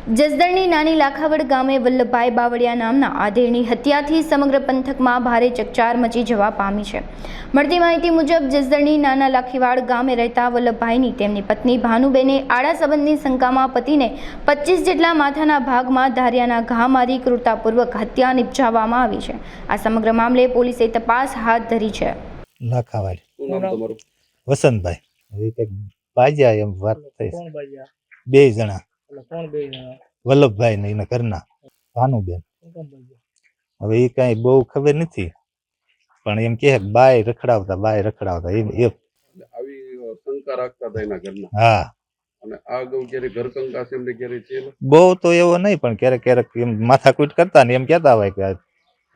જસદણની નાની લાખાવડ ગામે વલ્લભભાઈ બાવળિયા નામના આધેડની હત્યાથી સમગ્ર પંથકમાં ભારે ચકચાર મચી જવા પામી છે। મળતી માહિતી મુજબ જસદણની નાના લાખીવાડ ગામે રહેતા વલ્લભભાઈની તેમની પત્ની ભાનુબેને આડા સંબંધની શંકામાં પતિને 25 જેટલા માથાના ભાગમાં ધારિયાના ઘા મારી ક્રૂરતાપૂર્વક હત્યા નિપજાવવામાં આવી છે। આ સમગ્ર મામલે પોલીસે તપાસ હાથ ધરી છે। લાખાવાડ વસંતભાઈ એક બાજ્યા એમ વાત થઈ, બે જણા વલ્લભભાઈ ને એના ઘરના ભાનુબેન। હવે એ કઈ બહુ ખબર નથી, પણ એમ કે બાય રખડાવતા એમ આવી શંકા રાખતા હતા એના ઘરના। હા, અને આ અગાઉ ક્યારે ઘર કંકાસ એમને ક્યારે છે? બહુ તો એવો નહીં, પણ ક્યારેક એમ માથાકૂટ કરતા ને એમ કહેતા હોય કે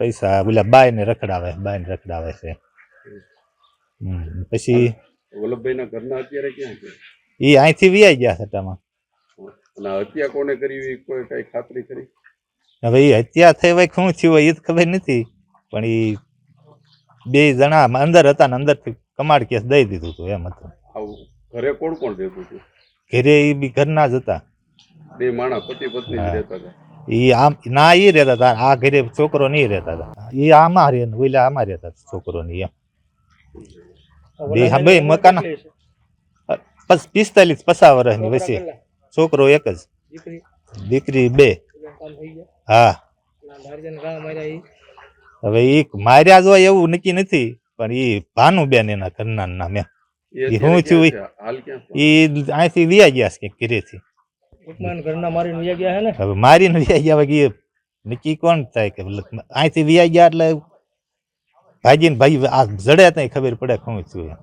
પૈસા ઓલા બાય ને રખડાવે છે। પછી વલ્લભભાઈ ના ઘરના અત્યારે ક્યાં છે? એ અહીંથી વિયાઈ ગયા સટ્ટામાં। અને હત્યા કોને કરી કોઈ કઈ ખાતરી કરી? હવે એ હત્યા થઈ હોય શું થયું હોય એ જ ખબર નથી, પણ એ બે જણા અંદર હતા ને અંદરથી કમાડ કેસ દઈ દીધું હતું એમ હતું। આવું ઘરે કોણ કોણ રહેતું હતું? ઘરે એ બી ઘરના જ હતા, બે માણસ પતિ પત્ની જ રહેતા હતા। એ આમ ના એ રહેતા હતા, આ ઘરે છોકરો નહીં રહેતા હતા, એ આમાં રહે ઓલા આમાં રહેતા છોકરો ની એમ બે મકાન 45-50 વર્ષની વચ્ચે, છોકરો એક જ, દીકરી 2। હા, હવે એ માર્યા જ હોય એવું નક્કી નથી, પણ એ ભાનુબેન એના ઘરના નામે શું થયું એ અહીંથી વિયા ગયા છે ઘરેથી, હવે મારીને વિયા ગયા હોય નક્કી કોણ થાય કે અહીંથી વિયા ગયા એટલે ભાગીને ભાઈ આ જડે ત્યાં ખબર પડે શું થયું।